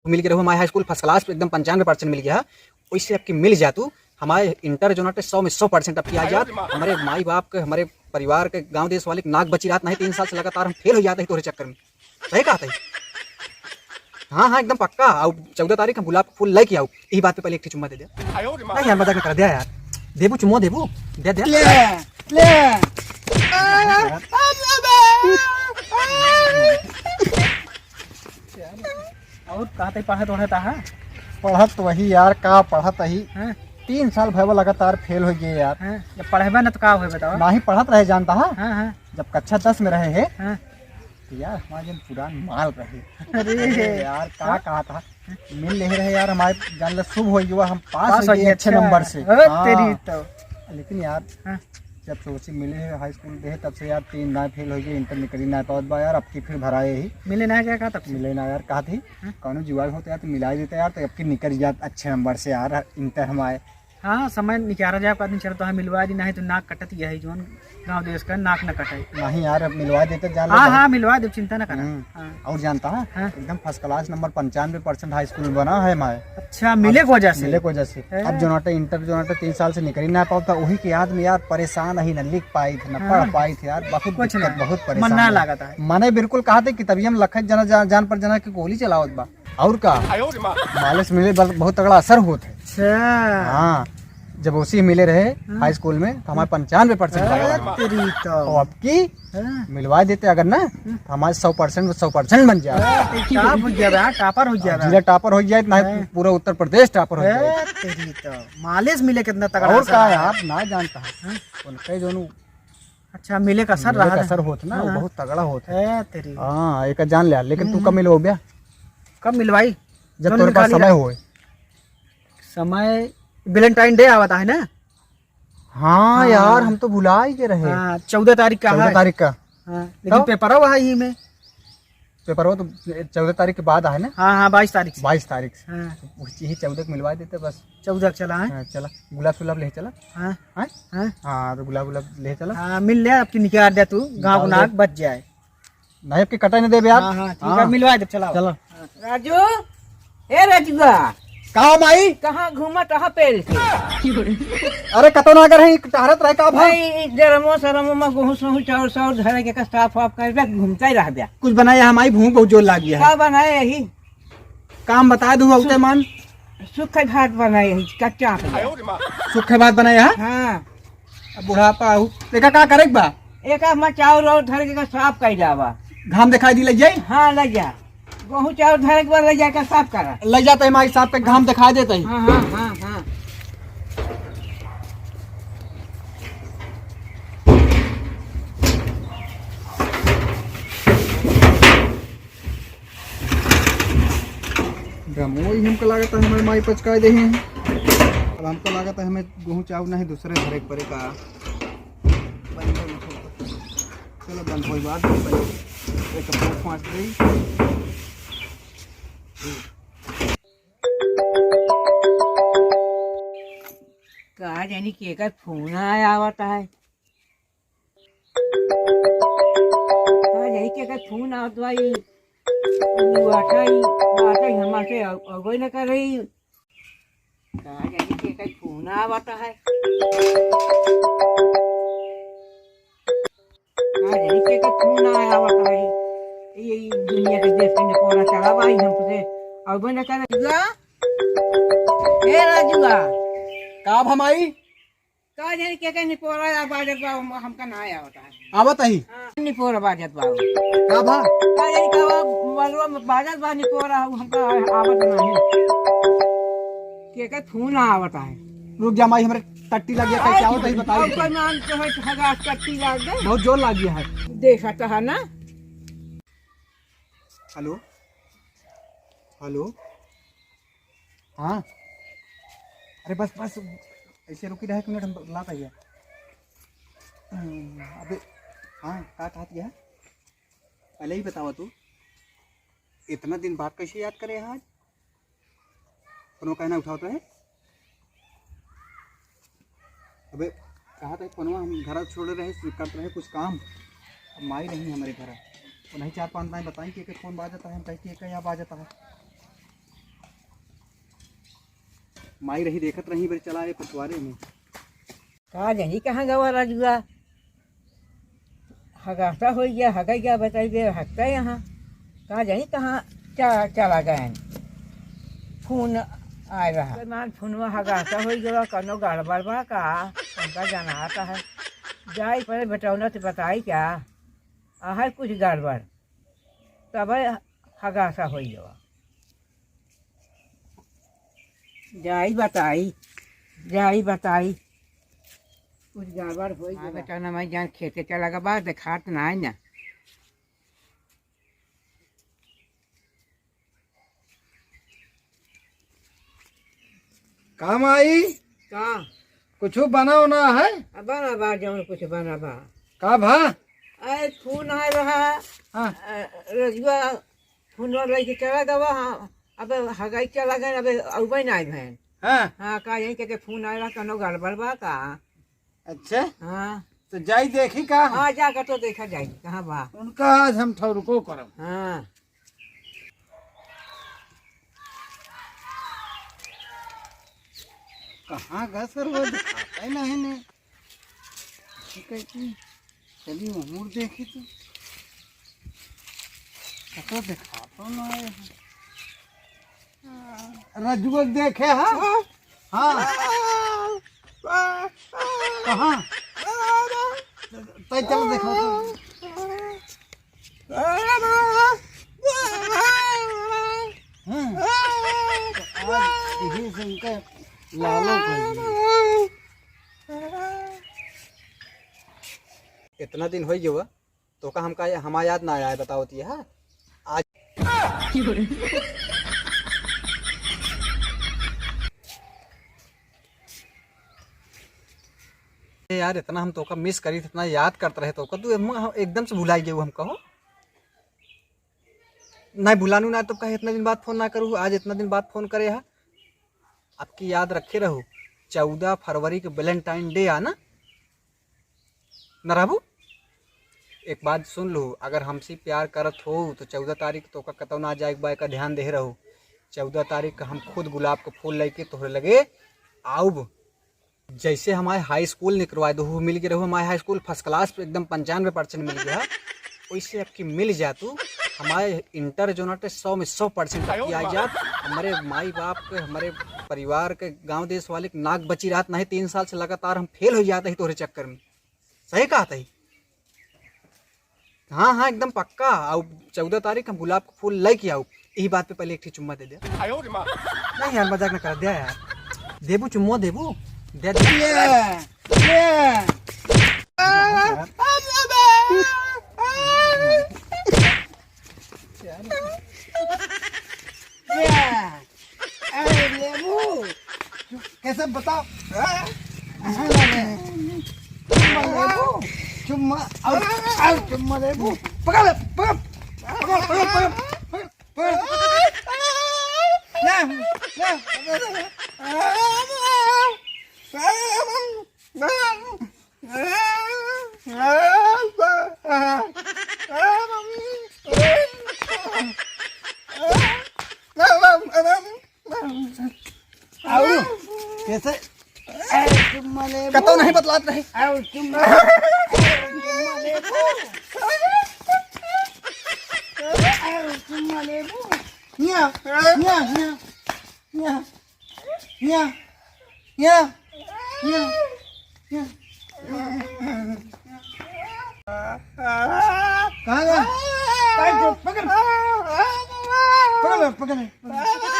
मिल गया हमारे high school first class एकदम 95% मिल गया। वैसे आपकी मिल जा तू हमारे इंटर जो 100 में 100% आपकी आ जात। हमारे माई बाप के हमारे परिवार के गांव देश वाले नाक बची रात नहीं 3 साल से लगातार हम फेल हो जाते हैं तोरे चक्कर में। सही कहा था। हाँ हाँ एकदम पक्का। आओ 14 तारीख हम गुलाब फूल लेके आओ। यही बात पे पहले एक चुम्मा दे दे। नहीं यार मजाक कर दिया यार। देबू चुम्मा देबू दे दे ले ले। और कहते पढ़त ओढ़ता है पढ़त वही यार का पढ़त ही 3 साल भैया लगातार फेल हो गए यार। जब पढ़ेबा ना तो का होए बताओ। ना ही पढ़त रहे जानता है। हाँ जब कक्षा 10 में रहे हैं हाँ तो यार हमारे जन पुरान माल रहे। अरे यार का कहा था मिल नहीं रहे यार हमारे जान शुभ हो गया हम पास हो गए अच्छे नंबर से। तेरी तो लेकिन यार जब सोची मिले है हाई स्कूल दे तब से यार 3 ना फेल हो गए इंटर निकली ना पावत बा यार। अब की फिर भराए ही मिले ना क्या कहा तब मिले ना यार कहा थी कौन जुआ होता यार तो मिला ही देता यार तो अब की निकल जात अच्छे नंबर से यार इंटर हमारे। हाँ समय निकाला जाए आदमी चलो तो मिलवा दी नहीं तो नाक कटत यही जो गाँव देश का नाक न कटे। नहीं यार अब मिलवा देते जान। हाँ मिलवा दे चिंता न करना। और जानता है एकदम first class number 95% high school में बना है हमारे। अच्छा मिले को वजह से मिले को वजह से अब जो नाटे इंटर जो नाटे 3 साल से निकल ना पाता वही के याद में यार परेशान ही न लिख पाई थी न पढ़ पाई थी यार। बहुत बहुत परेशान मन ना लगा था मैंने बिल्कुल कहा था कि तभी हम लखन जना जान पर जना की गोली चलावत बा और का मालिश मिले बहुत तगड़ा असर होता है। अच्छा हाँ जब उसी मिले रहे हाई स्कूल में तो हमारे 95% तो अब की मिलवा देते अगर ना तो हमारे 100% बन जाए। टापर हो गया जिला टॉपर हो जाए ना पूरा उत्तर प्रदेश टॉपर हो जाए। तेरी तो मालिश मिले कितना तगड़ा और का आप ना जानता है उनके जो अच्छा मिले का असर रहा असर होता ना बहुत तगड़ा होता है। तेरी हाँ एक जान लिया। लेकिन तू कब मिलो भैया कब मिलवाई जब तेरे पास समय हो। समय वैलेंटाइन डे आवता है ना। हाँ यार हम तो भुला ही के रहे। 14 तारीख का 14 तारीख का लेकिन पेपर हुआ है ही में पेपर हो तो 14 तारीख के बाद है ना। हाँ 22 तारीख 22 तारीख से ही 14 को मिलवा देते बस। 14 चला है चला गुलाब गुलाब ले चला। हाँ तो गुलाब गुलाब ले चला। हाँ मिल ले आपकी निकाल दे तू गाँव नाक बच जाए नहीं आपकी कटा नहीं दे यार। ठीक है मिलवा दे चला चलो राजू ए राजूआ कहाँ माई कहाँ घूमा कहाँ पेल के अरे कतो ना कर टहरत रहे का भाई डरमो सरमो में गेहूं सहू चाउर साउर धरे के साफ वाफ कर घूमता ही रह गया। कुछ बनाया हमारी भूख बहुत जोर लग गया है। क्या बनाए यही काम बता दूँ उसे मान सूखे भात बनाए यही कच्चा सूखे भात बनाया है। हाँ बुढ़ापा देखा क्या करे बा एक में चाउर और धरे के साफ कर जावा घाम दिखाई दी लग जाये। हाँ लग जा गेहूं चाउर धरे के बाद लग जाकर साफ करा लग जाता है हमारे साथ पे घाम दिखाई देता है। हाँ वही हमको लागत है हमारे माई पचका दे हैं। अब हमको लागत है हमें गेहूँ चावल नहीं दूसरे धरे पड़े का। चलो बंद हो बात एक 5 कहा जानी के फोन आया आवता है कहा जानी के फोन आवत भाई हमारे अगोई न कर रही कहा जानी के फोन आवता है कहा जानी के फोन आया आवता है ये दुनिया के देश के कोरा चला भाई हमसे अगोई न कर ए राजुआ का हमारी कहा जानी के निपोरा बाजत बा हमका ना आया होता है आवत ही निपोरा बाजत बा का भा कहा जानी का बलवा बाजत बा निपोरा हमका आवत नहीं के फोन आवता है। रुक जा माई हमारे टट्टी लग गया क्या होता है बताइए। कोई मान तो है हगा टट्टी लाग गए बहुत जोर लग गया है। देखा तो है ना। हेलो हेलो हाँ अरे बस बस ऐसे रुकी रहे 1 मिनट हम लाता है। अबे हाँ क्या कहा है पहले ही बतावा तू इतना दिन बाद कैसे याद करे आज फोन कहना उठाता है। अबे कहा था फोनवा हम घर छोड़ रहे करते रहे कुछ काम। अब माई नहीं हमारे घर वो नहीं 4-5 बताएं कि फोन बाजता है हम कहती है क्या बाजता है। माई रही देखत रही बेर चला पछुआरे में। कहा जानी कहाँ गवा राजुआ हगासा हो गया हगा क्या बताइए हकता यहाँ कहा जानी कहाँ चला गए फोन आ रहा मान फोन में हगासा हो गया कनो गड़बड़ बा का हमका जाना आता है जाई पर बटौना तो बताई क्या है कुछ गड़बड़ तब हगासा हो गया जाई बताई कुछ गड़बड़ हो गया बेटा ना मैं जान खेते चला गया बात देखात ना है ना काम आई का कुछ बना होना है बना बा जौन कुछ बना बा का भा अरे फोन आ रहा हाँ। रजुआ फोन लेके चला गया अब हगाई चला गए अब अबे ना आई बहन हाँ हाँ का यही के फोन आ रहा कनो गड़बड़ बा का अच्छा हाँ तो जाई देखी का हाँ जाकर तो देखा जाएगी कहाँ बा उनका आज हम ठौरको करब हाँ कहाँ गए सर वो दिखाता ही नहीं ने चलिए उमूर देखी तो दिखाता ना है रजुआ देखे हाँ हाँ कहाँ तय चल देखो यही सुनकर लालो इतना दिन हो गया तो का हमका हमारा याद ना आया है बताओ तो है आज यार इतना हम तो का मिस करी इतना याद करते रहे तो का तू एकदम से भुलाई गए हम कहो नहीं भुलानू ना तो कहे इतना दिन बाद फोन ना करूँ आज इतना दिन बाद फोन करे है आपकी याद रखे रहो 14 फरवरी के वैलेंटाइन डे आना न रहू एक बात सुन लो अगर हमसे प्यार करत हो तो 14 तारीख तो का कतौ ना जाए बा का ध्यान दे रहो 14 तारीख का हम खुद गुलाब का फूल लेके तोहरे लगे आऊब जैसे हमारे हाई स्कूल निकलवाए दो मिल गए रहो हमारे हाई स्कूल फर्स्ट क्लास एकदम 95% मिल गया वैसे आपकी मिल जातू हमारे इंटर जो ना 100 में 100% आपकी आ जात हमारे माई बाप के हमारे परिवार के गांव देश वाले के नाक बची रात नहीं 3 साल से लगातार हम फेल हो जाते ही तोहरे चक्कर में सही कहा था हाँ हाँ एकदम पक्का आओ 14 तारीख हम गुलाब का फूल लेके आओ यही बात पे पहले एक चुम्मा दे दे नहीं यार मजाक ना कर दिया यार देबू चुम्मा देबू दे कैसे बताओ चुम्मा और चुम्मा लेबू पकड़ पकड़ पकड़ पकड़ पकड़ कैसे चुम्मा ले कतो नहीं बतलात नहीं और चुम्मा चुम्मा लेबू न्या न्या न्या न्या न्या न्या न्या कहाँ गया पकड़ पकड़ पकड़